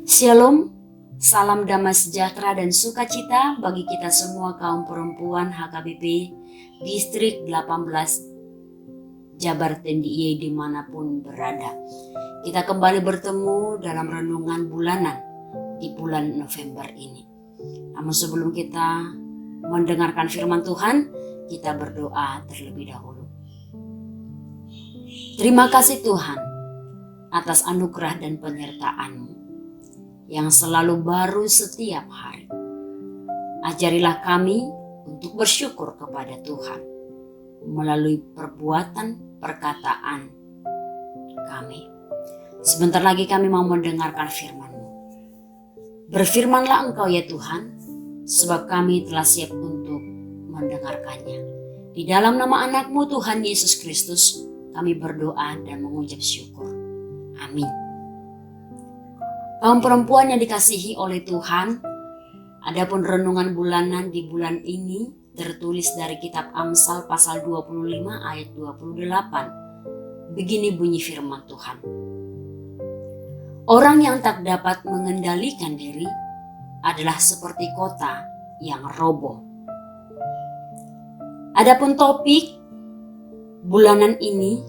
Shalom, salam damai sejahtera dan sukacita bagi kita semua kaum perempuan HKBP Distrik 18 Jabar Tendiye dimanapun berada. Kita kembali bertemu dalam renungan bulanan di bulan November ini. Namun sebelum kita mendengarkan firman Tuhan, kita berdoa terlebih dahulu. Terima kasih Tuhan atas anugerah dan penyertaan-Mu yang selalu baru setiap hari. Ajarilah kami untuk bersyukur kepada Tuhan melalui perbuatan perkataan kami. Sebentar lagi kami mau mendengarkan firman-Mu. Berfirmanlah Engkau ya Tuhan, sebab kami telah siap untuk mendengarkannya. Di dalam nama anak-Mu Tuhan Yesus Kristus, kami berdoa dan mengucap syukur. Amin. Kaum perempuan yang dikasihi oleh Tuhan, adapun renungan bulanan di bulan ini tertulis dari kitab Amsal pasal 25 ayat 28. Begini bunyi firman Tuhan. Orang yang tak dapat mengendalikan diri adalah seperti kota yang roboh. Adapun topik bulanan ini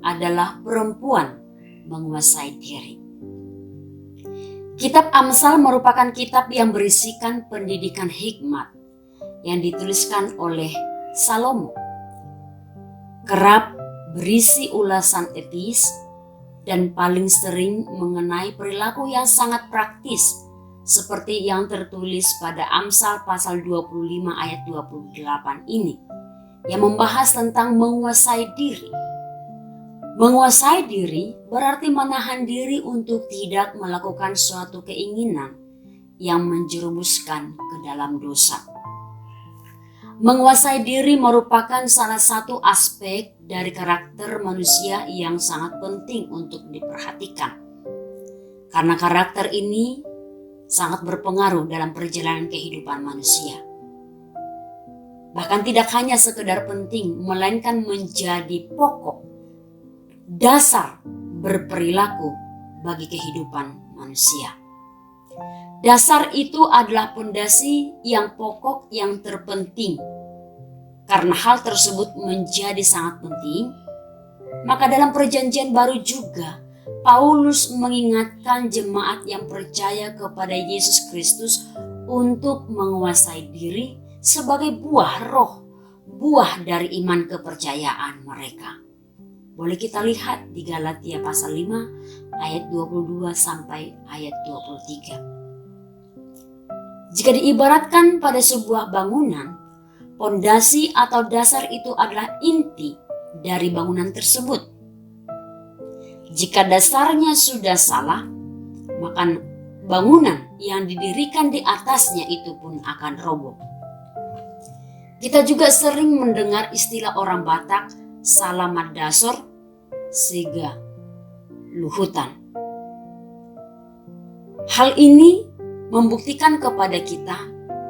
adalah perempuan menguasai diri. Kitab Amsal merupakan kitab yang berisikan pendidikan hikmat yang dituliskan oleh Salomo. Kerap berisi ulasan etis dan paling sering mengenai perilaku yang sangat praktis seperti yang tertulis pada Amsal pasal 25 ayat 28 ini yang membahas tentang menguasai diri. Menguasai diri berarti menahan diri untuk tidak melakukan suatu keinginan yang menjerumuskan ke dalam dosa. Menguasai diri merupakan salah satu aspek dari karakter manusia yang sangat penting untuk diperhatikan. Karena karakter ini sangat berpengaruh dalam perjalanan kehidupan manusia. Bahkan tidak hanya sekedar penting, melainkan menjadi pokok dasar berperilaku bagi kehidupan manusia. Dasar itu adalah pondasi yang pokok yang terpenting. Karena hal tersebut menjadi sangat penting, maka dalam perjanjian baru juga Paulus mengingatkan jemaat yang percaya kepada Yesus Kristus untuk menguasai diri sebagai buah roh, buah dari iman kepercayaan mereka. Boleh kita lihat di Galatia pasal 5 ayat 22 sampai ayat 23. Jika diibaratkan pada sebuah bangunan, pondasi atau dasar itu adalah inti dari bangunan tersebut. Jika dasarnya sudah salah, maka bangunan yang didirikan di atasnya itu pun akan roboh. Kita juga sering mendengar istilah orang Batak, salamat dasar sega luhutan. Hal ini membuktikan kepada kita,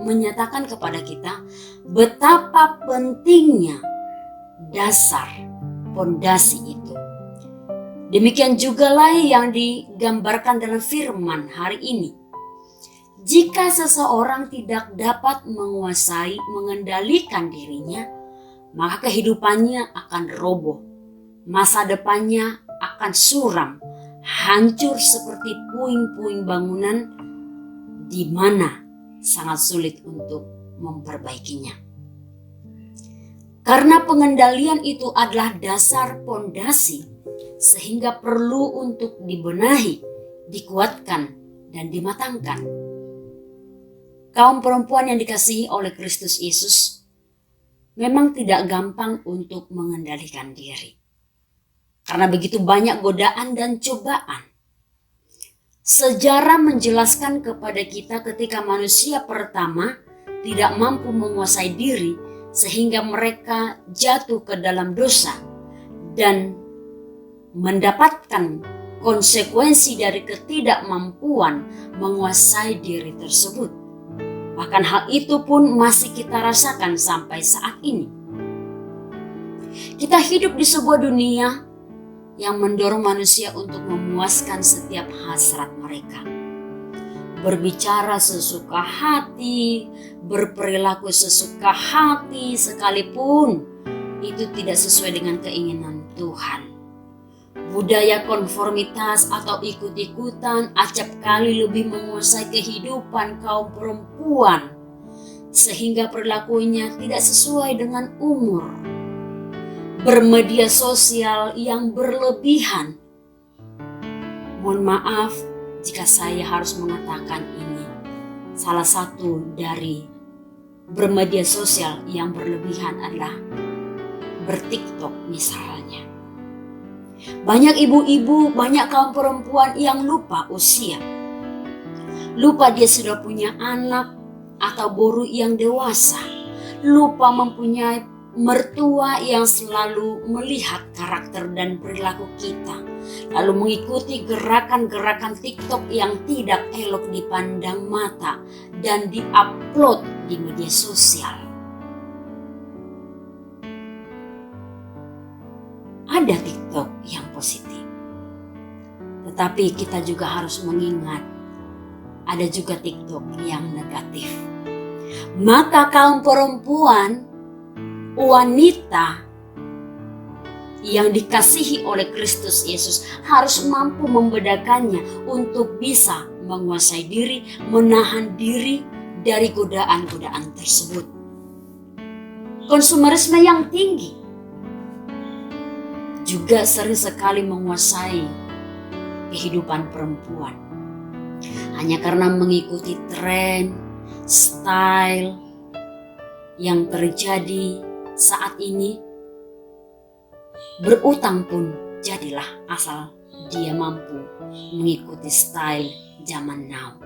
menyatakan kepada kita betapa pentingnya dasar pondasi itu. Demikian juga lah yang digambarkan dalam firman hari ini. Jika seseorang tidak dapat menguasai, mengendalikan dirinya, maka kehidupannya akan roboh. Masa depannya akan suram, hancur seperti puing-puing bangunan di mana sangat sulit untuk memperbaikinya. Karena pengendalian itu adalah dasar pondasi, sehingga perlu untuk dibenahi, dikuatkan, dan dimatangkan. Kaum perempuan yang dikasihi oleh Kristus Yesus memang tidak gampang untuk mengendalikan diri. Karena begitu banyak godaan dan cobaan. Sejarah menjelaskan kepada kita ketika manusia pertama tidak mampu menguasai diri sehingga mereka jatuh ke dalam dosa dan mendapatkan konsekuensi dari ketidakmampuan menguasai diri tersebut. Bahkan hal itu pun masih kita rasakan sampai saat ini. Kita hidup di sebuah dunia yang mendorong manusia untuk memuaskan setiap hasrat mereka. berbicara sesuka hati, berperilaku sesuka hati sekalipun itu tidak sesuai dengan keinginan Tuhan. Budaya konformitas atau ikut-ikutan acap kali lebih menguasai kehidupan kaum perempuan sehingga perilakunya tidak sesuai dengan umur. Bermedia sosial yang berlebihan. Mohon maaf jika saya harus mengatakan ini. Salah satu dari bermedia sosial yang berlebihan adalah berTikTok misalnya. Banyak ibu-ibu, banyak kaum perempuan yang lupa usia. Lupa dia sudah punya anak atau baru yang dewasa. Lupa mempunyai mertua yang selalu melihat karakter dan perilaku kita. Lalu mengikuti gerakan-gerakan TikTok yang tidak elok dipandang mata dan diupload di media sosial. Ada TikTok yang positif. Tetapi kita juga harus mengingat ada juga TikTok yang negatif. Maka kaum perempuan, wanita yang dikasihi oleh Kristus Yesus harus mampu membedakannya untuk bisa menguasai diri, menahan diri dari godaan-godaan tersebut. Konsumerisme yang tinggi juga sering sekali menguasai kehidupan perempuan. Hanya karena mengikuti tren, style yang terjadi saat ini, berutang pun jadilah asal dia mampu mengikuti style zaman now.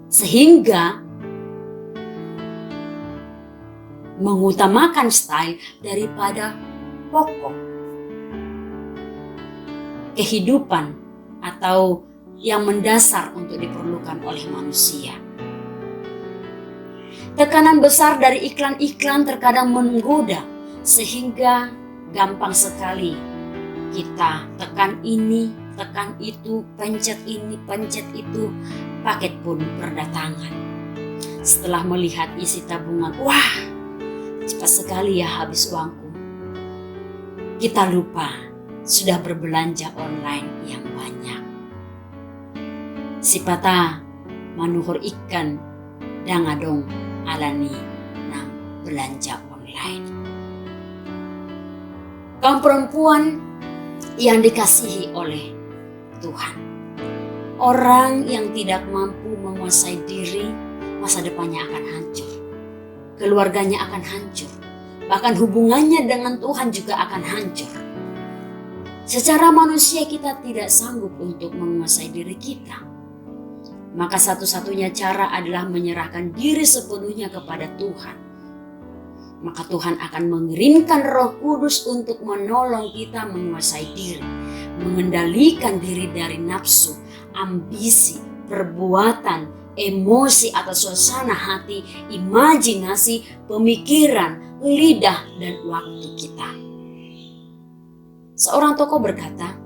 Sehingga mengutamakan style daripada pokok kehidupan atau yang mendasar untuk diperlukan oleh manusia. Tekanan besar dari iklan-iklan terkadang menggoda sehingga gampang sekali kita tekan ini, tekan itu, pencet ini, pencet itu, paket pun berdatangan. Setelah melihat isi tabungan, wah, cepat sekali ya habis uangku. Kita lupa sudah berbelanja online yang banyak. Sipata manuhur ikan dangadong alani nang belanja online. Kaum perempuan yang dikasihi oleh Tuhan. Orang yang tidak mampu menguasai diri, masa depannya akan hancur. Keluarganya akan hancur. Bahkan hubungannya dengan Tuhan juga akan hancur. Secara manusia kita tidak sanggup untuk menguasai diri kita. Maka satu-satunya cara adalah menyerahkan diri sepenuhnya kepada Tuhan. Maka Tuhan akan mengirimkan Roh Kudus untuk menolong kita menguasai diri. Mengendalikan diri dari nafsu, ambisi, perbuatan, emosi atau suasana hati, imajinasi, pemikiran, lidah, dan waktu kita. Seorang tokoh berkata,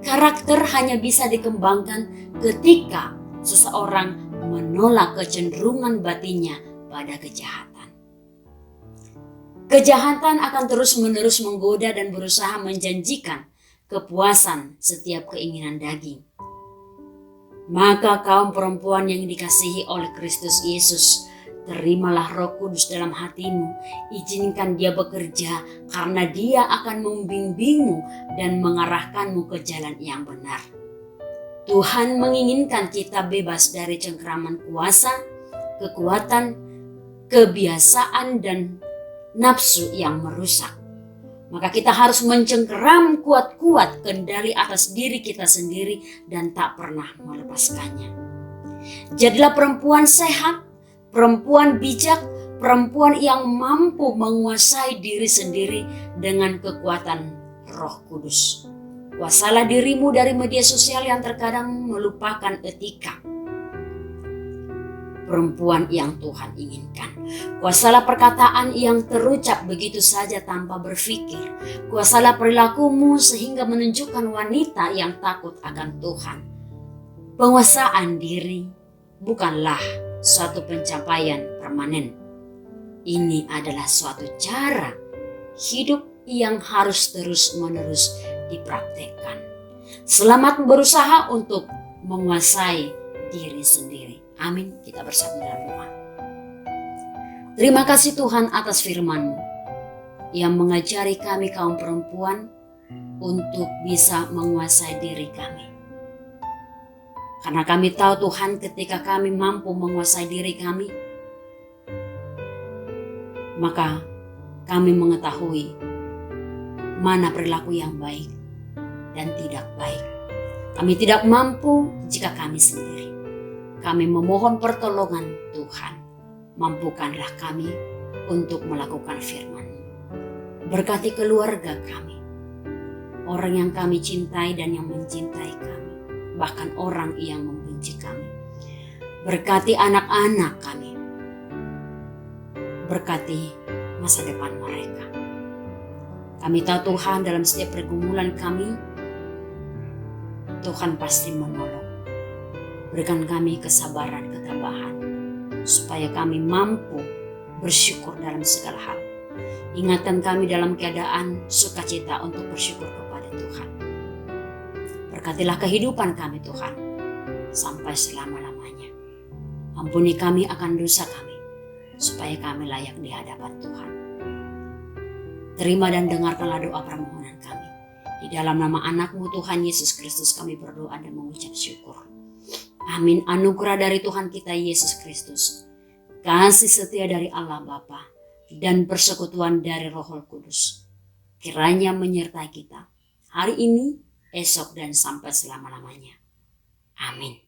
karakter hanya bisa dikembangkan ketika seseorang menolak kecenderungan batinnya pada kejahatan. Kejahatan akan terus-menerus menggoda dan berusaha menjanjikan kepuasan setiap keinginan daging. Maka kaum perempuan yang dikasihi oleh Kristus Yesus, terimalah Roh Kudus dalam hatimu, izinkan dia bekerja karena dia akan membimbingmu dan mengarahkanmu ke jalan yang benar. Tuhan menginginkan kita bebas dari cengkraman kuasa, kekuatan, kebiasaan, dan nafsu yang merusak. Maka kita harus mencengkeram kuat-kuat kendali atas diri kita sendiri dan tak pernah melepaskannya. Jadilah perempuan sehat, perempuan bijak, perempuan yang mampu menguasai diri sendiri dengan kekuatan Roh Kudus. Kuasalah dirimu dari media sosial yang terkadang melupakan etika. Perempuan yang Tuhan inginkan. Kuasalah perkataan yang terucap begitu saja tanpa berpikir. Kuasalah perilakumu sehingga menunjukkan wanita yang takut akan Tuhan. Penguasaan diri bukanlah suatu pencapaian permanen. Ini adalah suatu cara hidup yang harus terus-menerus dipraktekkan. Selamat berusaha untuk menguasai diri sendiri. Amin. Kita bersatu dalam doa. Terima kasih Tuhan atas firman-Mu yang mengajari kami kaum perempuan untuk bisa menguasai diri kami. Karena kami tahu Tuhan, ketika kami mampu menguasai diri kami, maka kami mengetahui mana perilaku yang baik dan tidak baik. Kami tidak mampu jika kami sendiri. Kami memohon pertolongan Tuhan. Mampukanlah kami untuk melakukan firman-Mu. Berkati keluarga kami, orang yang kami cintai dan yang mencintai kami, bahkan orang yang membenci kami. Berkati anak-anak kami, berkati masa depan mereka. Kami tahu Tuhan, dalam setiap pergumulan kami, Tuhan pasti menolong. Berikan kami kesabaran, ketabahan, supaya kami mampu bersyukur dalam segala hal. Ingatkan kami dalam keadaan sukacita untuk bersyukur kepada Tuhan. Berkatilah kehidupan kami Tuhan, sampai selama-lamanya. Ampuni kami akan dosa kami, supaya kami layak di hadapan Tuhan. Terima dan dengarkanlah doa permohonan kami. Di dalam nama anak-Mu Tuhan Yesus Kristus kami berdoa dan mengucap syukur. Amin. Anugerah dari Tuhan kita Yesus Kristus, kasih setia dari Allah Bapa, dan persekutuan dari Roh Kudus kiranya menyertai kita hari ini, esok, dan sampai selama-lamanya. Amin.